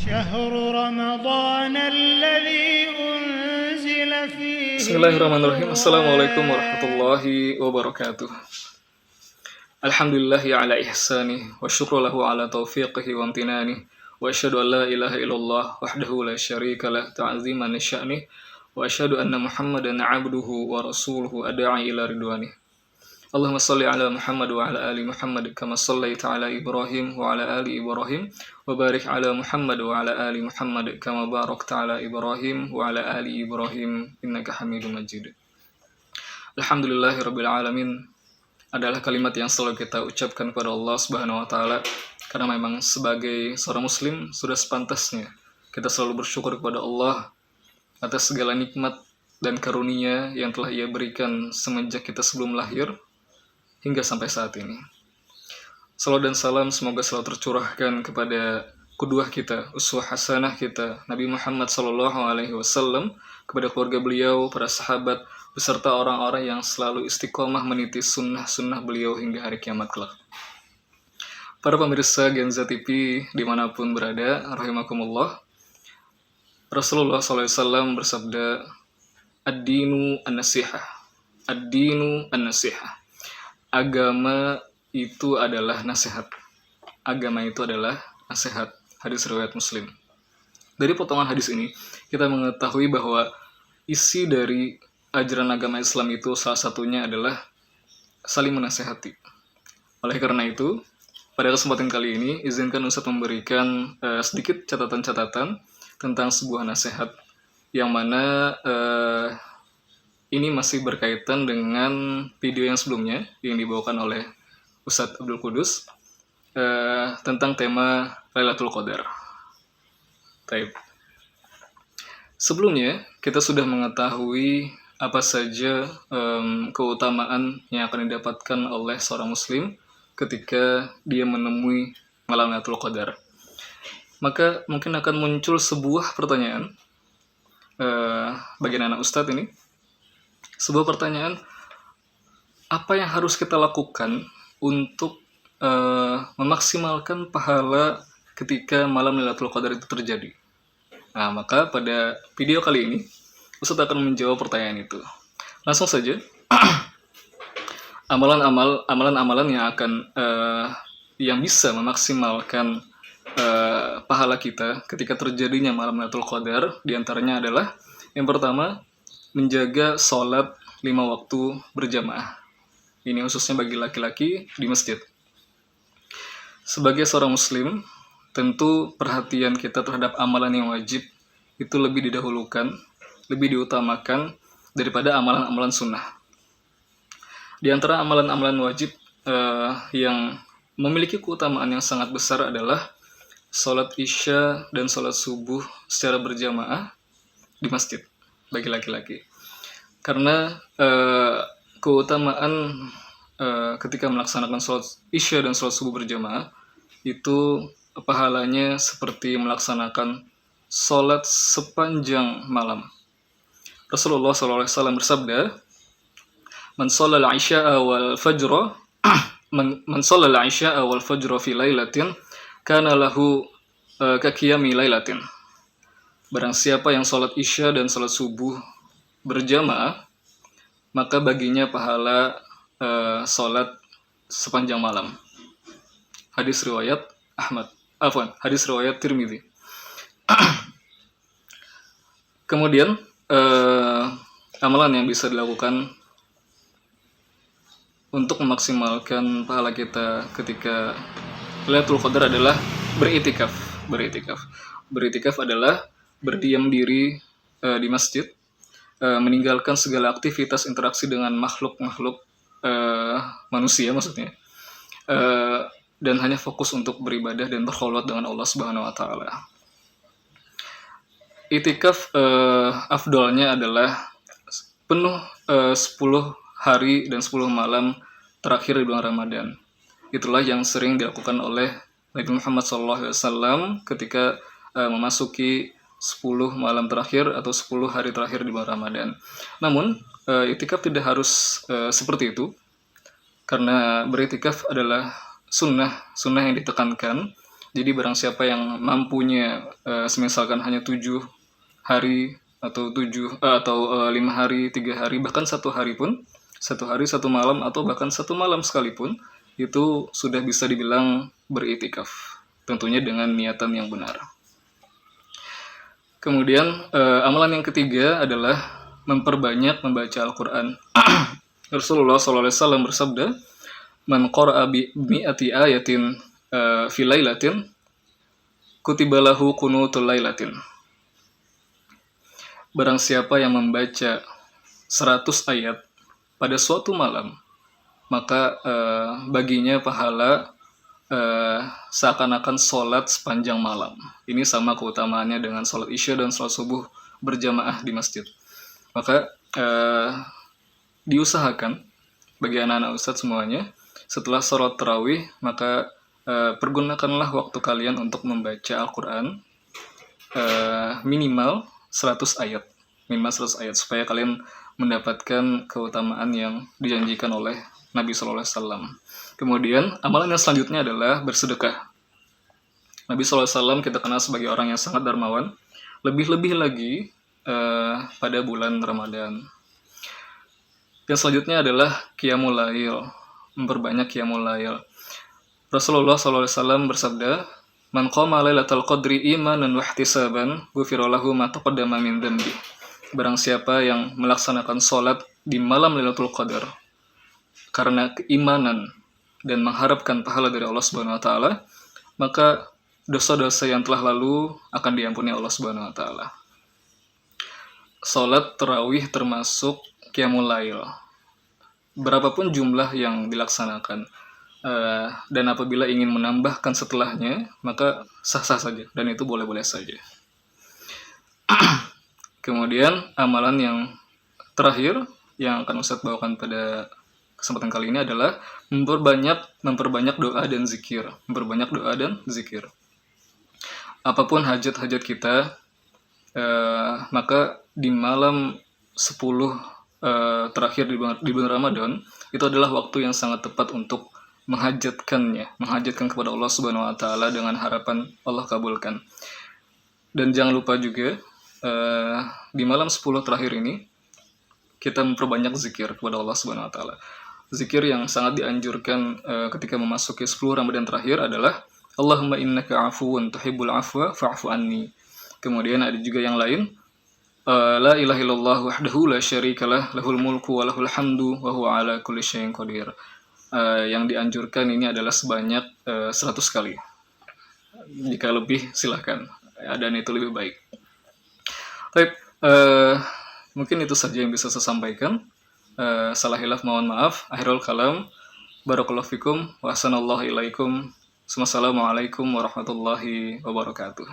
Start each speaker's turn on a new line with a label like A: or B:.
A: شهر رمضان الذي أنزل فيه
B: Bismillahirrahmanirrahim. Assalamualaikum warahmatullahi wabarakatuh. Alhamdulillahi ala ihsani wa syukru lahu ala taufiqihi wa amtinani wa asyhadu an la ilaha illallah wahdahu la syarika lah ta'ziman li sya'nih wa asyhadu anna Muhammadan 'abduhu wa rasuluhu ad'i ila ridwanih. Allahumma salli ala Muhammad wa ala ali Muhammad kama sallaita ala Ibrahim wa ala ali Ibrahim wa barik ala Muhammad wa ala ali Muhammad kama barakta ala Ibrahim wa ala ali Ibrahim innaka Hamidum Majid. Alhamdulillahirabbil alamin adalah kalimat yang selalu kita ucapkan kepada Allah Subhanahu wa taala karena memang sebagai seorang muslim sudah sepantasnya kita selalu bersyukur kepada Allah atas segala nikmat dan karunia yang telah Ia berikan semenjak kita sebelum lahir hingga sampai saat ini. Salawat dan salam semoga selalu tercurahkan kepada qudwah kita, uswah hasanah kita, Nabi Muhammad SAW, kepada keluarga beliau, para sahabat, beserta orang-orang yang selalu istiqomah meniti sunnah-sunnah beliau hingga hari kiamat kelak. Para pemirsa Genza TV dimanapun berada, rahimakumullah, Rasulullah SAW bersabda, Ad-dinu an-nasihah. Ad-dinu an-nasihah. Agama itu adalah nasihat. Agama itu adalah nasihat. Hadis riwayat Muslim. Dari potongan hadis ini, kita mengetahui bahwa isi dari ajaran agama Islam itu salah satunya adalah saling menasihati. Oleh karena itu, pada kesempatan kali ini, izinkan Ustaz memberikan sedikit catatan-catatan tentang sebuah nasihat yang mana ini masih berkaitan dengan video yang sebelumnya yang dibawakan oleh Ustadz Abdul Qudus tentang tema Lailatul Qadar. Baik. Sebelumnya kita sudah mengetahui apa saja keutamaan yang akan didapatkan oleh seorang muslim ketika dia menemui malam Lailatul Qadar. Maka mungkin akan muncul sebuah pertanyaan bagi anak Ustadz ini. Sebuah pertanyaan, apa yang harus kita lakukan untuk memaksimalkan pahala ketika malam Lailatul Qadar itu terjadi? Nah, maka pada video kali ini, Ustaz akan menjawab pertanyaan itu. Langsung saja, amalan-amalan yang akan yang bisa memaksimalkan pahala kita ketika terjadinya malam Lailatul Qadar, diantaranya adalah yang pertama, menjaga sholat 5 waktu berjamaah. Ini khususnya bagi laki-laki di masjid. Sebagai seorang muslim, tentu perhatian kita terhadap amalan yang wajib itu lebih didahulukan, lebih diutamakan daripada amalan-amalan sunnah. Di antara amalan-amalan wajib yang memiliki keutamaan yang sangat besar adalah sholat isya dan sholat subuh secara berjamaah di masjid bagi laki-laki. Karena keutamaan ketika melaksanakan sholat isya dan sholat subuh berjamaah itu pahalanya seperti melaksanakan sholat sepanjang malam. Rasulullah SAW bersabda, Man shallal isya'a wal fajra Man shallal isya'a wal fajra fi lailatin kana lahu kakiyami lailatin. Barang siapa yang sholat isya dan sholat subuh berjamaah, maka baginya pahala sholat sepanjang malam. Hadis riwayat hadis riwayat Tirmidzi. Kemudian amalan yang bisa dilakukan untuk memaksimalkan pahala kita ketika Lailatul Qadar adalah beritikaf. Beritikaf adalah berdiam diri di masjid, meninggalkan segala aktivitas interaksi dengan makhluk-makhluk manusia maksudnya, dan hanya fokus untuk beribadah dan berkholwat dengan Allah Subhanahu wa taala. Itikaf afdolnya adalah penuh 10 hari dan 10 malam terakhir di bulan Ramadan. Itulah yang sering dilakukan oleh Nabi Muhammad SAW ketika memasuki 10 malam terakhir atau 10 hari terakhir di bulan Ramadan. Namun, itikaf tidak harus seperti itu, karena beritikaf adalah sunnah yang ditekankan. Jadi barang siapa yang mampunya semisalkan hanya 7 hari atau 5 hari, 3 hari, bahkan 1 hari pun, 1 hari 1 malam atau bahkan 1 malam sekalipun, itu sudah bisa dibilang beritikaf. Tentunya dengan niatan yang benar. Kemudian amalan yang ketiga adalah memperbanyak membaca Al-Quran. Rasulullah SAW bersabda, "Man qara'a bi mi'ati ayatin fi lailatin kutiba lahu qunutul lailatin." Barang siapa yang membaca 100 ayat pada suatu malam, maka baginya pahala seakan-akan sholat sepanjang malam. Ini sama keutamaannya dengan sholat isya dan sholat subuh berjamaah di masjid. Maka diusahakan bagi anak-anak ustadz semuanya, setelah sholat tarawih, maka pergunakanlah waktu kalian untuk membaca Al-Quran minimal 100 ayat. Minimal 100 ayat, supaya kalian mendapatkan keutamaan yang dijanjikan oleh Nabi SAW. Kemudian, amalan yang selanjutnya adalah bersedekah. Nabi SAW kita kenal sebagai orang yang sangat dermawan. Lebih-lebih lagi pada bulan Ramadan. Yang selanjutnya adalah qiyamul lail, memperbanyak qiyamul lail. Rasulullah SAW bersabda, "Man qama lailatal qadri imanan wa ihtisaban, ghufira lahu ma taqaddama min dhanbi." Barang siapa yang melaksanakan sholat di malam Lailatul Qadar karena keimanan dan mengharapkan pahala dari Allah Subhanahu wa taala, maka dosa-dosa yang telah lalu akan diampuni Allah Subhanahu wa taala. Salat tarawih termasuk qiyamul lail. Berapapun jumlah yang dilaksanakan, dan apabila ingin menambahkan setelahnya, maka sah-sah saja, dan itu boleh-boleh saja. Kemudian amalan yang terakhir yang akan Ustadz bawakan pada kesempatan kali ini adalah memperbanyak doa dan zikir. Memperbanyak doa dan zikir. Apapun hajat-hajat kita, maka di malam 10 terakhir di bulan Ramadan, itu adalah waktu yang sangat tepat untuk menghajatkan kepada Allah Subhanahu wa taala dengan harapan Allah kabulkan. Dan jangan lupa juga di malam 10 terakhir ini kita memperbanyak zikir kepada Allah Subhanahu wa taala. Zikir yang sangat dianjurkan ketika memasuki 10 Ramadan terakhir adalah Allahumma innaka afuwun tuhibbul afwa fa'fu anni. Kemudian ada juga yang lain, la ilaha illallah wahdahu la syarikalah lahul mulku wa lahul hamdu wa huwa ala kulli syai'in qadir. Yang dianjurkan ini adalah sebanyak 100 kali. Jika lebih silahkan, dan itu lebih baik. Baik, mungkin itu saja yang bisa saya sampaikan. Salah hilaf mohon maaf. Akhirul kalam, barakallahu fikum wa ahsanallahu ilaikum. Wassalamualaikum warahmatullahi wabarakatuh.